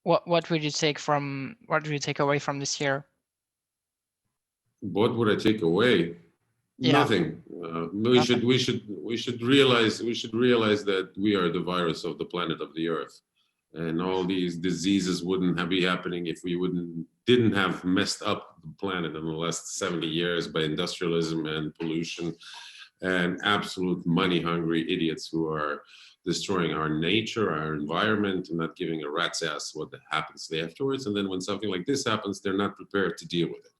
What would you take from what would you take away from this year? What would I take away? Yeah. Nothing. We Nothing. should we should we should realize that we are the virus of the planet of the Earth, and all these diseases wouldn't have be happening if we wouldn't didn't have messed up the planet in the last 70 years by industrialism and pollution and absolute money hungry idiots who are destroying our nature, our environment, and not giving a rat's ass what happens afterwards. And then when something like this happens, they're not prepared to deal with it.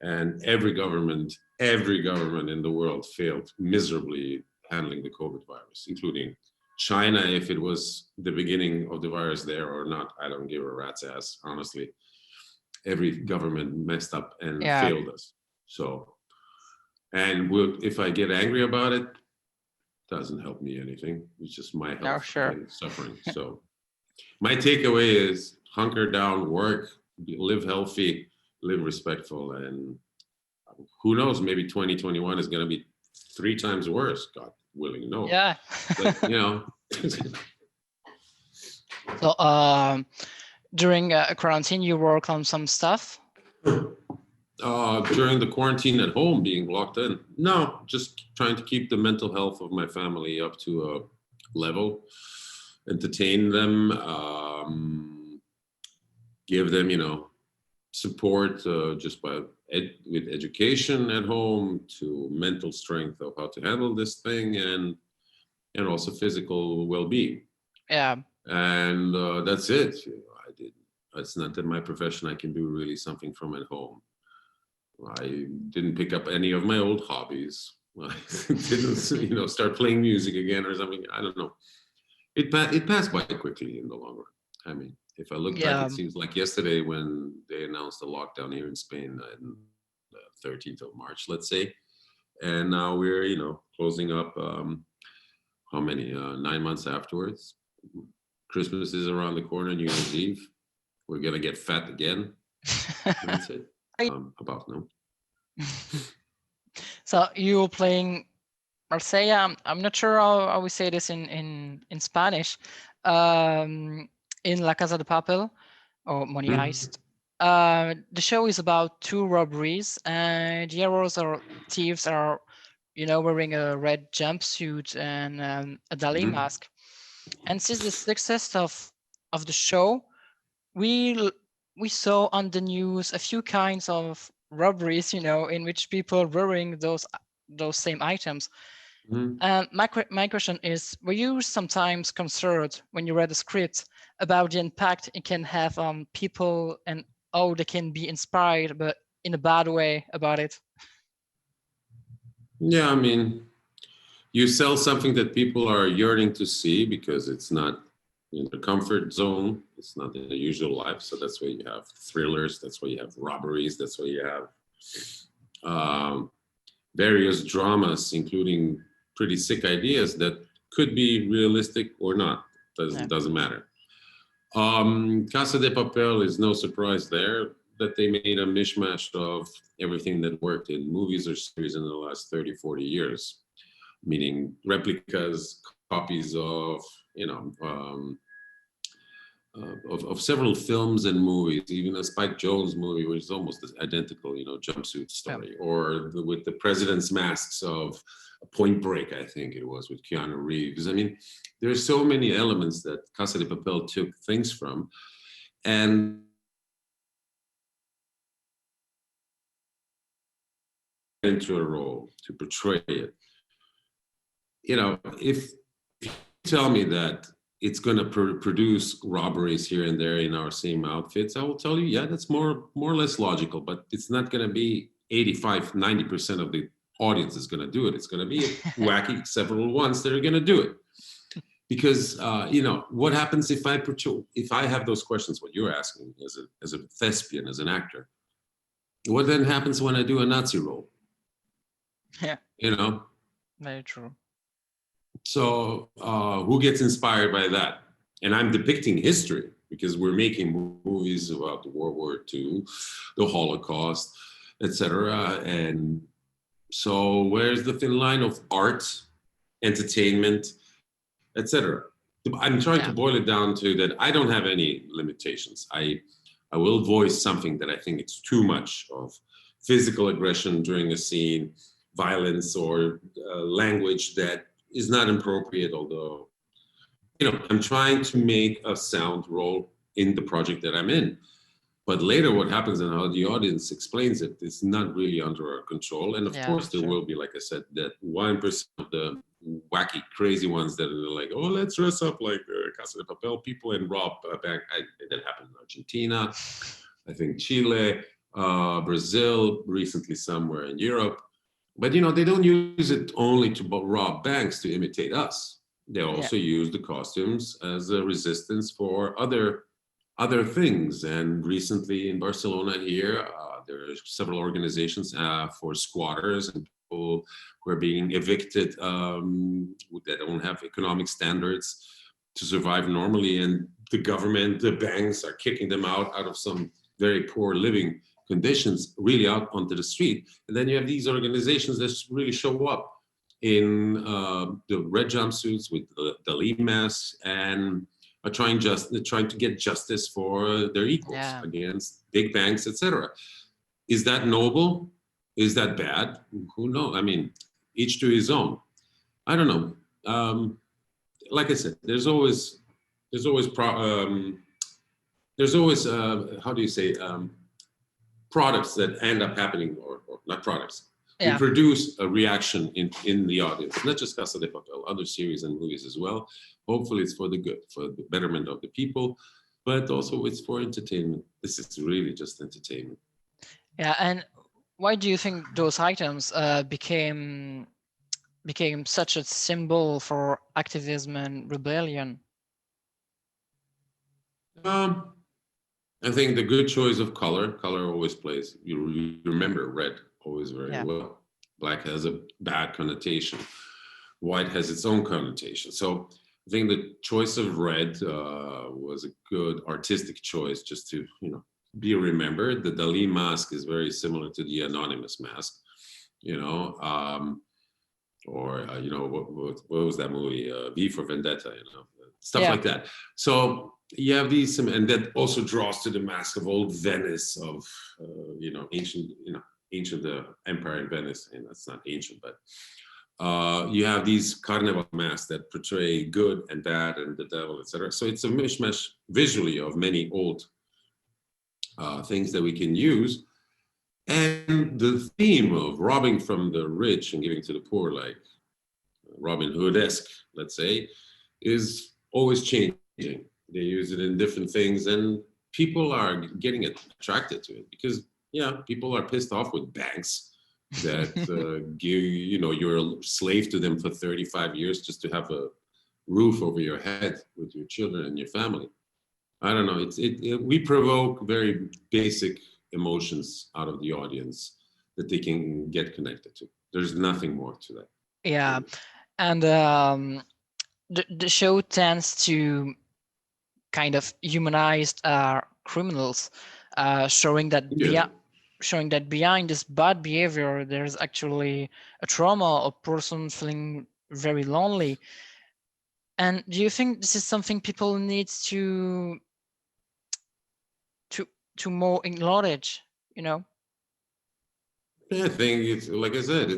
And every government in the world failed miserably handling the COVID virus, including China. If it was the beginning of the virus there or not, I don't give a rat's ass, honestly. Every government messed up and Yeah. failed us. So, and if I get angry about it, doesn't help me anything. It's just my No, health sure. getting suffering. So my takeaway is hunker down, work, live healthy, live respectful, and who knows? Maybe 2021 is going to be 3 times worse. God willing, no. Yeah. But So during quarantine, you work on some stuff. during the quarantine at home, being locked in, no, just trying to keep the mental health of my family up to a level, entertain them, give them, support just by with education at home to mental strength of how to handle this thing and also physical well-being. Yeah. And that's it. I did. It's not that my profession I can do really something from at home. I didn't pick up any of my old hobbies. I didn't, start playing music again or something. I don't know. It passed by quickly in the long run. I mean, if I look back, Yeah. it seems like yesterday when they announced the lockdown here in Spain on the 13th of March, let's say, and now we're closing up. How many? 9 months afterwards. Christmas is around the corner. New Year's Eve. We're gonna get fat again. That's it. About no. So you playing Marsella? I'm not sure how we say this in Spanish. In La Casa de Papel or Money Heist. The show is about two robberies, and the heroes or thieves are, wearing a red jumpsuit and a Dali mask. And since the success of the show, we we saw on the news a few kinds of robberies, in which people are wearing those same items. And my question is, were you sometimes concerned when you read the script about the impact it can have on people and how they can be inspired, but in a bad way about it? Yeah, I mean, you sell something that people are yearning to see because it's not in the comfort zone. It's not in the usual life. So that's why you have thrillers. That's why you have robberies. That's why you have various dramas, including pretty sick ideas that could be realistic or not. Doesn't matter. Casa de Papel is no surprise there that they made a mishmash of everything that worked in movies or series in the last 30, 40 years, meaning replicas, copies of several films and movies, even a Spike Jones movie, which is almost identical, jumpsuit story, or with the president's masks of Point Break, I think it was, with Keanu Reeves. I mean, there's so many elements that Casa de Papel took things from, and into a role to portray it. If you tell me that it's going to produce robberies here and there in our same outfits, I will tell you, yeah, that's more or less logical, but it's not going to be 85, 90% of the audience is going to do it. It's going to be wacky, several ones that are going to do it. Because, what happens if I have those questions, what you're asking as a thespian, as an actor, what then happens when I do a Nazi role? Yeah. Very true. So who gets inspired by that? And I'm depicting history because we're making movies about World War II, the Holocaust, etc. And so where's the thin line of art, entertainment, etc.? I'm trying to Yeah. boil it down to that I don't have any limitations. I will voice something that I think it's too much of physical aggression during a scene, violence, or language that is not appropriate. Although, I'm trying to make a sound role in the project that I'm in. But later, what happens and how the audience explains it is not really under our control. And of Yeah, course, that's there true. will be, like I said, that 1% of the wacky, crazy ones that are like, oh, let's dress up like Casa de Papel people and rob a bank. That happened in Argentina, I think Chile, Brazil, recently somewhere in Europe. But, they don't use it only to rob banks to imitate us. They Yeah. also use the costumes as a resistance for other things. And recently in Barcelona here, there are several organizations for squatters and people who are being evicted that don't have economic standards to survive normally. And the government, the banks are kicking them out of some very poor living conditions, really out onto the street. And then you have these organizations that really show up in the red jumpsuits with the Dali masks and are trying to get justice for their equals Yeah. against big banks, etc. Is that noble? Is that bad? Who knows? I mean, each to his own. I don't know. Like I said, there's always how do you say products that end up happening, or not products. We Yeah. produce a reaction in the audience, not just Casa de Papel, other series and movies as well. Hopefully it's for the good, for the betterment of the people, but also it's for entertainment. This is really just entertainment. Yeah. And why do you think those items became such a symbol for activism and rebellion? Um, I think the good choice of color always plays. You remember red always very Yeah. well. Black has a bad connotation. White has its own connotation. So I think the choice of red was a good artistic choice, just to be remembered. The Dali mask is very similar to the anonymous mask, you know, or what was that movie? V for Vendetta, stuff Yeah. like that. So you have these, and that also draws to the mask of old Venice, of ancient empire in Venice, and that's not ancient, but you have these carnival masks that portray good and bad and the devil, etc. So it's a mishmash visually of many old things that we can use. And the theme of robbing from the rich and giving to the poor, like Robin Hood-esque, let's say, is always changing. They use it in different things, and people are getting attracted to it because, people are pissed off with banks that give, you're a slave to them for 35 years just to have a roof over your head with your children and your family. I don't know. We provoke very basic emotions out of the audience that they can get connected to. There's nothing more to that. Yeah. And the show tends to kind of humanize criminals, showing that Yeah. behind this bad behavior, there's actually a trauma, a person feeling very lonely. And do you think this is something people need to to more acknowledge? You know? I think it's like I said,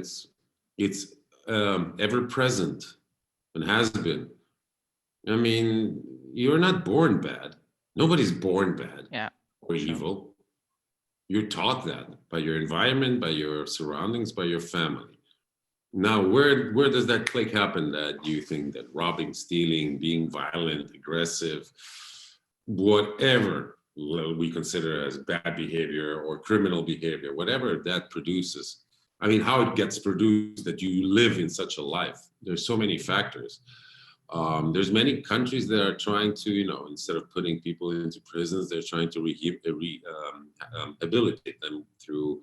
it's ever present and has been. I mean, you're not born bad. Nobody's born bad Yeah. or Sure. evil. You're taught that by your environment, by your surroundings, by your family. Now, where does that click happen that you think that robbing, stealing, being violent, aggressive, whatever we consider as bad behavior or criminal behavior, whatever that produces? I mean, how it gets produced that you live in such a life. There's so many factors. There's many countries that are trying to, instead of putting people into prisons, they're trying to rehabilitate them through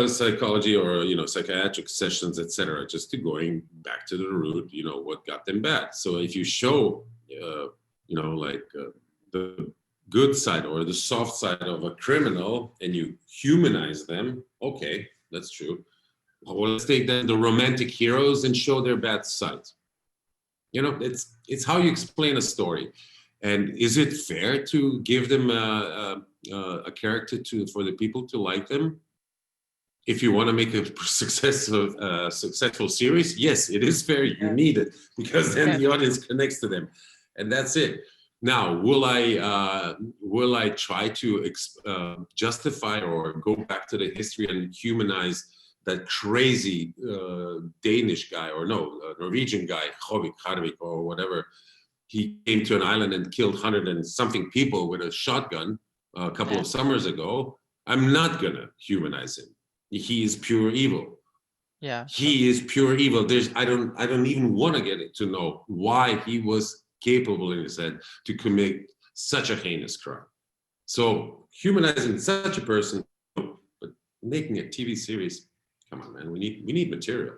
psychology or psychiatric sessions, etc. Just to going back to the root, what got them bad. So if you show, the good side or the soft side of a criminal and you humanize them, okay, that's true. Well, let's take the romantic heroes and show their bad sides. You know, it's how you explain a story. And is it fair to give them a character for the people to like them? If you want to make a successful series, yes, it is fair. You Yeah. need it because then the audience connects to them, and that's it. Now, will I try to justify or go back to the history and humanize that crazy Danish guy, or no, Norwegian guy, Hovik Harvik or whatever? He came to an island and killed 100 and something people with a shotgun a couple of summers ago. I'm not gonna humanize him. He is pure evil. Yeah. He is pure evil. I don't even want to get to know why he was capable in his head to commit such a heinous crime. So humanizing such a person, but making a TV series, come on, man, we need material.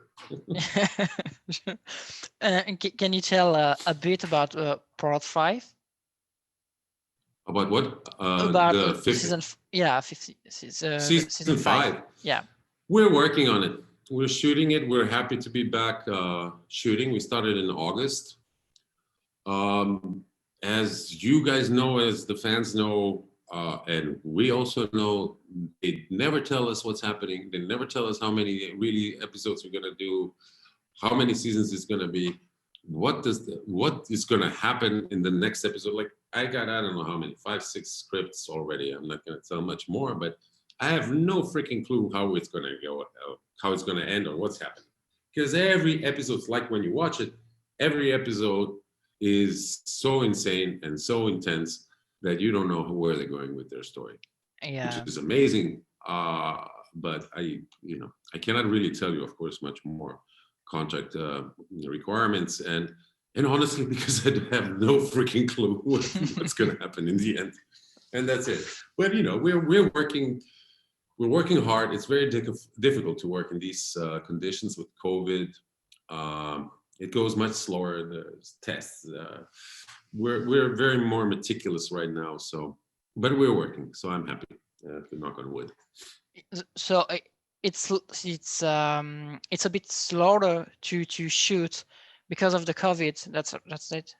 Can you tell a bit about part 5? About what? About The fifth season, 50, season season 5. 5. Yeah. We're working on it. We're shooting it. We're happy to be back shooting. We started in August. As you guys know, as the fans know, and we also know, they never tell us what's happening. They never tell us how many really episodes we're gonna do, how many seasons it's gonna be, what is gonna happen in the next episode. Like I don't know how many, 5, 6 scripts already. I'm not gonna tell much more, but I have no freaking clue how it's gonna go, how it's gonna end, or what's happening. Because every episode's like when you watch it, every episode is so insane and so intense that you don't know where they're going with their story, which is amazing. But I cannot really tell you, of course, much more contract requirements, and honestly, because I have no freaking clue what's going to happen in the end, and that's it. But we're working hard. It's very difficult to work in these conditions with COVID. It goes much slower. There's tests. We're very more meticulous right now. So, but we're working. So I'm happy. To knock on wood. So it's a bit slower to shoot because of the COVID. That's it.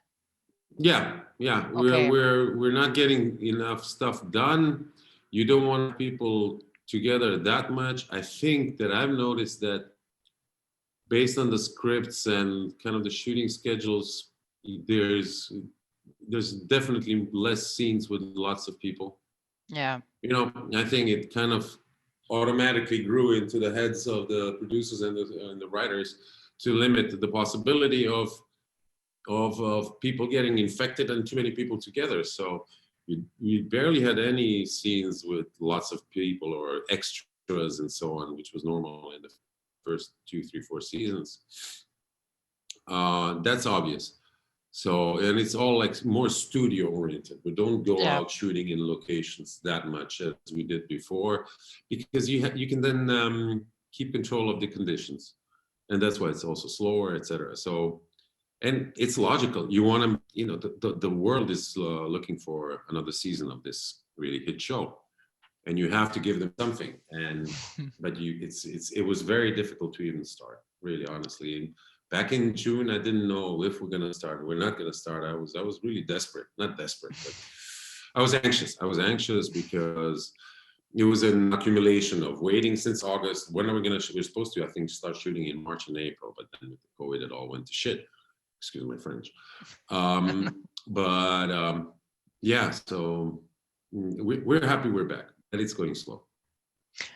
Yeah. Okay. We're not getting enough stuff done. You don't want people together that much. I think that I've noticed that based on the scripts and kind of the shooting schedules, there's definitely less scenes with lots of people. Yeah. I think it kind of automatically grew into the heads of the producers and the writers to limit the possibility of people getting infected and too many people together. So we barely had any scenes with lots of people or extras and so on, which was normal in the first 2, 3, 4 seasons. That's obvious. So, and it's all like more studio oriented. We don't go out shooting in locations that much as we did before, because you can then keep control of the conditions, and that's why it's also slower, etc. So, and it's logical. You want to, the world is looking for another season of this really hit show, and you have to give them something. And but it was very difficult to even start, really, honestly. Back in June, I didn't know if we're gonna start or we're not gonna start. I was really desperate, not desperate, but I was anxious. I was anxious because it was an accumulation of waiting since August. When are we gonna? We're supposed to, I think, start shooting in March and April, but then with the COVID, it all went to shit. Excuse my French. Yeah, so we're happy we're back, but it's going slow.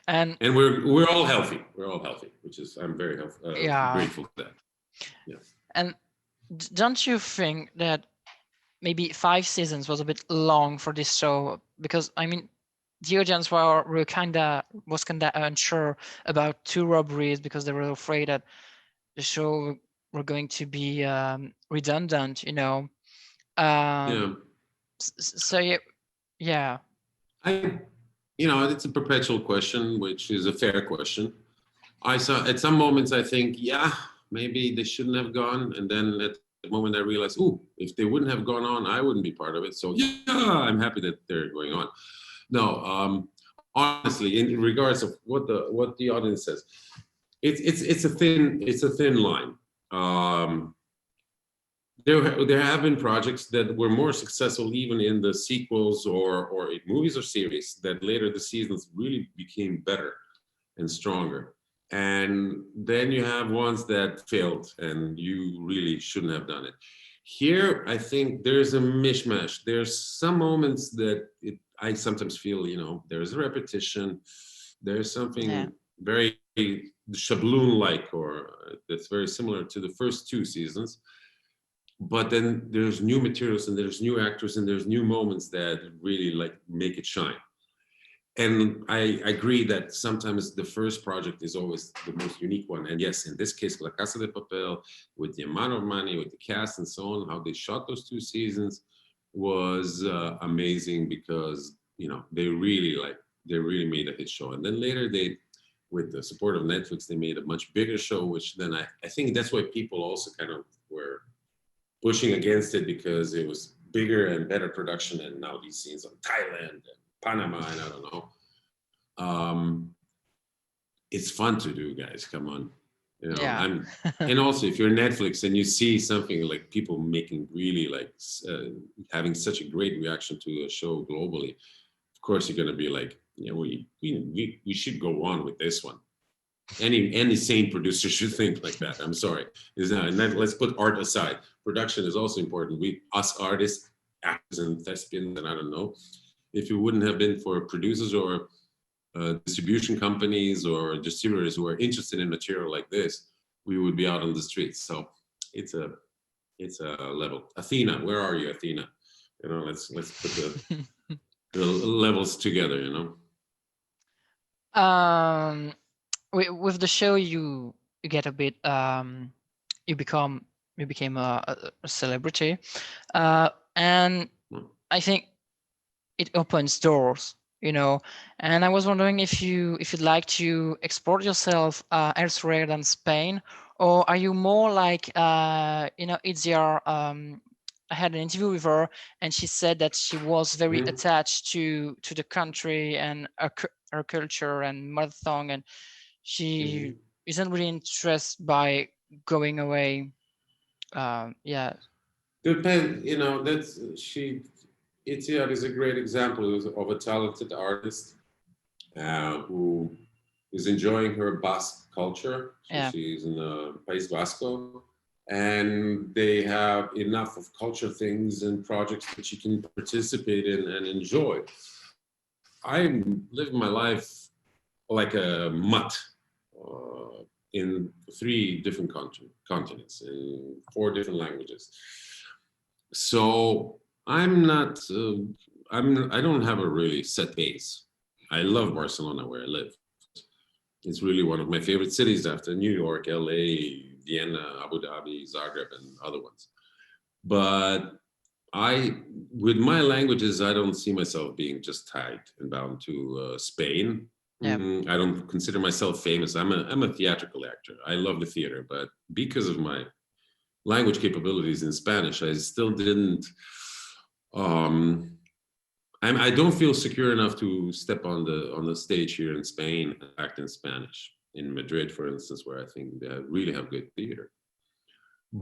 And we're all healthy. We're all healthy, which is I'm very grateful for that. Yeah. And don't you think that maybe 5 seasons was a bit long for this show? Because I mean, the audience was kinda unsure about 2 robberies because they were afraid that the show were going to be redundant. So yeah. It's a perpetual question, which is a fair question. I saw at some moments I think, yeah, maybe they shouldn't have gone, and then at the moment I realized, if they wouldn't have gone on, I wouldn't be part of it. So yeah, I'm happy that they're going on. No, honestly, in regards of what the audience says, it's a thin line. there have been projects that were more successful even in the sequels or in movies or series that later the seasons really became better and stronger. And then you have ones that failed and you really shouldn't have done it. Here, I think there's a mishmash. There's some moments that I sometimes feel, there's a repetition. There's Yeah. something very schabloon-like, or that's very similar to the first two seasons. But then there's new materials and there's new actors and there's new moments that really make it shine. And I agree that sometimes the first project is always the most unique one. And yes, in this case, La Casa de Papel, with the amount of money, with the cast and so on, how they shot those two seasons was amazing, because they really made a hit show. And then later with the support of Netflix, they made a much bigger show, which then I think that's why people also kind of were pushing against it, because it was bigger and better production. And now these scenes on Thailand and Panama, and I don't know. It's fun to do, guys. Come on, Yeah. and also if you're Netflix and you see something like people making really having such a great reaction to a show globally, of course you're gonna be like, we should go on with this one. Any sane producer should think like that. I'm sorry. Let's put art aside. Production is also important. Us artists, actors and thespians, and I don't know, if it wouldn't have been for producers or distribution companies or distributors who are interested in material like this, we would be out on the streets. So it's a level. Athena, where are you, Athena? Let's put the levels together. With the show, you get a bit you became a celebrity, and I think it opens doors, and I was wondering if you'd like to export yourself elsewhere than Spain, or are you more like it's your I had an interview with her, and she said that she was very attached to the country and her culture and mother tongue, and she isn't really interested by going away. Yeah. Depends, that's Itziar is a great example of a talented artist who is enjoying her Basque culture. So Yeah. she's in the País Vasco, and they have enough of culture things and projects that she can participate in and enjoy. I live my life like a mutt in 3 different continents, in 4 different languages. So I'm not, I don't have a really set base. I love Barcelona, where I live. It's really one of my favorite cities after New York, LA, Vienna, Abu Dhabi, Zagreb, and other ones. But with my languages, I don't see myself being just tied and bound to Spain. Yeah. I don't consider myself famous. I'm a theatrical actor. I love the theater, but because of my language capabilities in Spanish, I still didn't. I don't feel secure enough to step on the stage here in Spain and act in Spanish. In Madrid, for instance, where I think they really have good theater.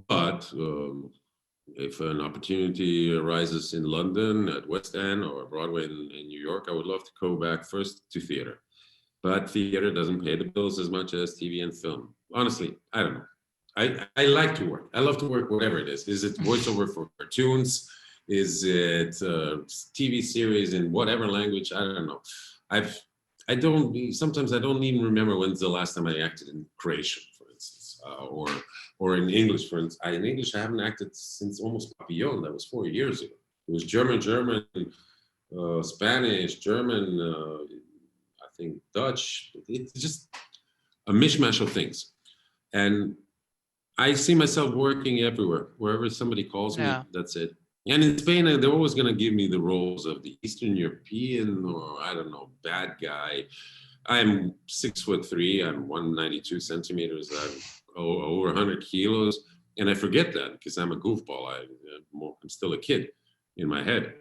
But if an opportunity arises in London at West End or Broadway in New York, I would love to go back first to theater. But theater doesn't pay the bills as much as TV and film. Honestly, I don't know. I like to work. I love to work whatever it is. Is it voiceover for cartoons? Is it TV series in whatever language? I don't know. Sometimes I don't even remember when's the last time I acted in Croatian, for instance, or in English. For instance, in English I haven't acted since almost Papillon. That was 4 years ago. It was German, Spanish, German, I think Dutch. It's just a mishmash of things. And I see myself working everywhere. Wherever somebody calls me, that's it. And in Spain, they're always going to give me the roles of the Eastern European, or I don't know, bad guy. I'm 6'3". I'm 192 centimeters. I'm over 100 kilos. And I forget that because I'm a goofball. I'm still a kid in my head.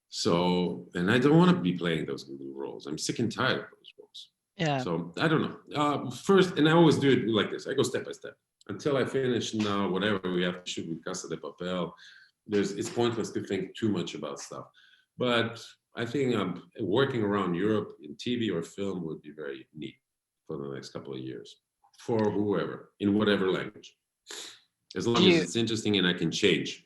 So, and I don't want to be playing those roles. I'm sick and tired of those roles. Yeah. So I don't know. First, and I always do it like this. I go step by step. until I finish now, whatever we have to shoot with Casa de Papel, it's pointless to think too much about stuff. But I think working around Europe in TV or film would be very neat for the next couple of years, for whoever, in whatever language, as long as it's interesting and I can change.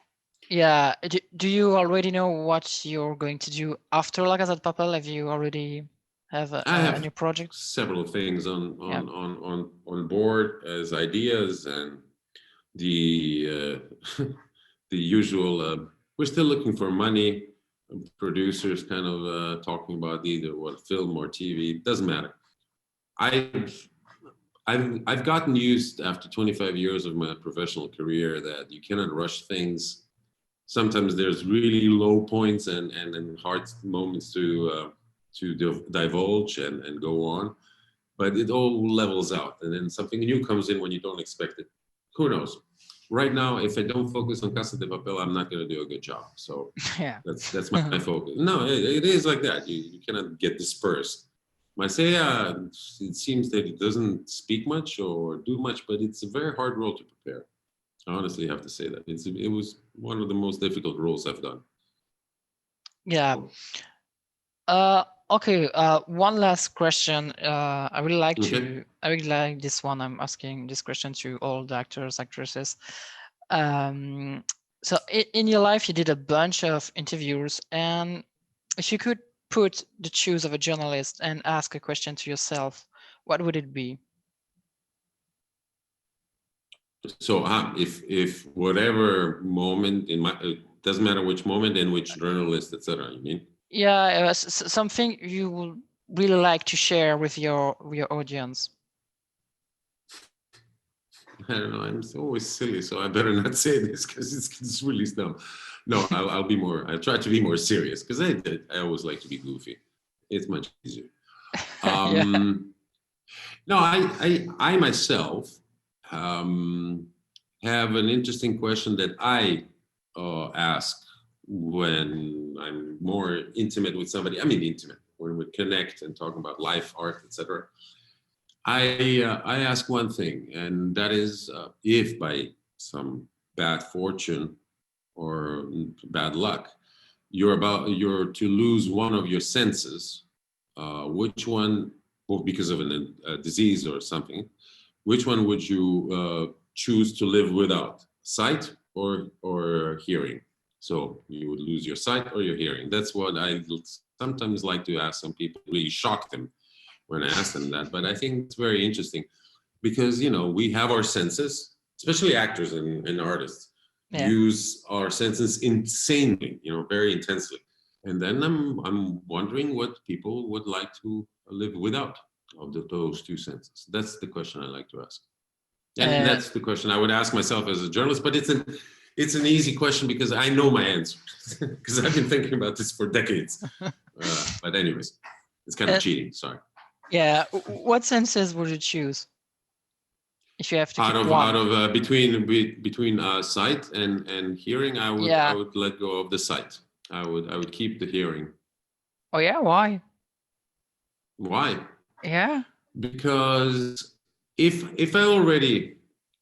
Yeah. Do you already know what you're going to do after La Casa de Papel? Have you already have I a have new project? several things Yeah. on board as ideas, and the the usual. We're still looking for money. Producers kind of talking about either what film or TV. Doesn't matter. I've I've gotten used after 25 years of my professional career that you cannot rush things. Sometimes there's really low points and hard moments to divulge and go on, but it all levels out, and then something new comes in when you don't expect it. Who knows? Right now, if I don't focus on Casa de Papel, I'm not going to do a good job. So Yeah. that's my focus. No, it is like that. You cannot get dispersed. Marseille, it seems that it doesn't speak much or do much, but it's a very hard role to prepare. I honestly have to say that it was one of the most difficult roles I've done. Yeah. Okay. One last question. I really like Okay. I really like this one. I'm asking this question to all the actors, actresses. So in your life, you did a bunch of interviews, and if you could put the shoes of a journalist and ask a question to yourself, what would it be? So if whatever moment in my doesn't matter which moment and which journalist, etc. You mean? Yeah, something you would really like to share with your audience. I don't know. I'm always silly, so I better not say this because it's really dumb. No, I'll be more. I try to be more serious because I always like to be goofy. It's much easier. Yeah. No, I myself have an interesting question that I ask when I'm more intimate with somebody. I mean, intimate when we connect and talk about life, art, etc. I ask one thing, and that is if by some bad fortune or bad luck you're to lose one of your senses, which one, or because of a disease or something, which one would you choose to live without? Sight or hearing? So you would lose your sight or your hearing. That's what I sometimes like to ask some people. Really shock them when I ask them that. But I think it's very interesting because we have our senses, especially actors and artists Yeah. use our senses insanely, very intensely. And then I'm wondering what people would like to live without of those two senses. That's the question I like to ask. And Uh, that's the question I would ask myself as a journalist, but it's an easy question because I know my answer because I've been thinking about this for decades. But anyways, it's kind of cheating. Sorry. yeah. What senses would you choose if you have to Out keep of one? between sight and hearing, I Yeah. would let go of the sight. I would keep the hearing. Oh yeah. Why? Why? Yeah. Because if I already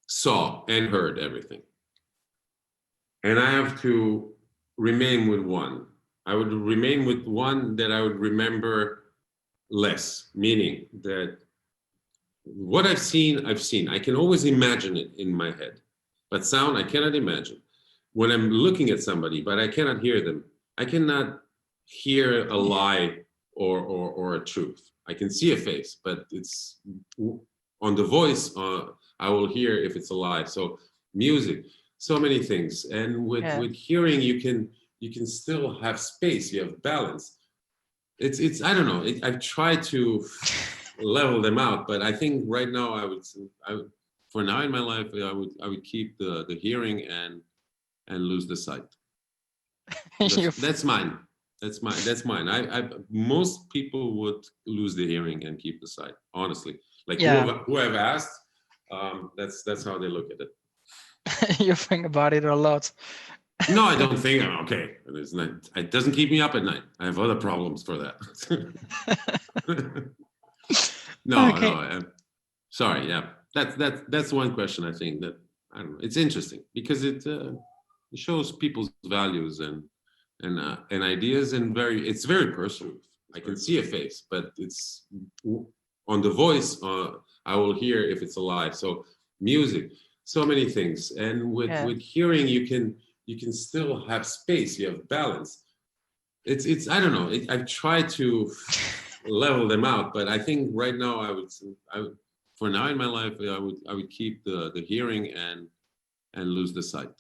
saw and heard everything, and I have to remain with one, I would remain with one that I would remember less, meaning that what I've seen, I've seen. I can always imagine it in my head, but sound, I cannot imagine. When I'm looking at somebody, but I cannot hear them, I cannot hear a lie or a truth. I can see a face, but it's on the voice. I will hear if it's a lie. So music, so many things, and with hearing, you can still have space. You have balance. It's I don't know. I've tried to level them out, but I think right now I would for now in my life I would keep the hearing and lose the sight. That's mine. That's mine. I most people would lose the hearing and keep the sight. Honestly, like who I've asked, that's how they look at it. You think about it a lot. No, I don't think I'm okay. It doesn't keep me up at night. I have other problems for that. No, Okay. no. Sorry. Yeah. That's one question I think that I don't know. It's interesting because it shows people's values and ideas, and it's very personal. I can see a face, but it's on the voice. I will hear if it's a lie. So music, so many things, and with hearing, you can still have space. You have balance. It's I don't know. I've tried to level them out, but I think right now I would for now in my life I would keep the hearing and lose the sight.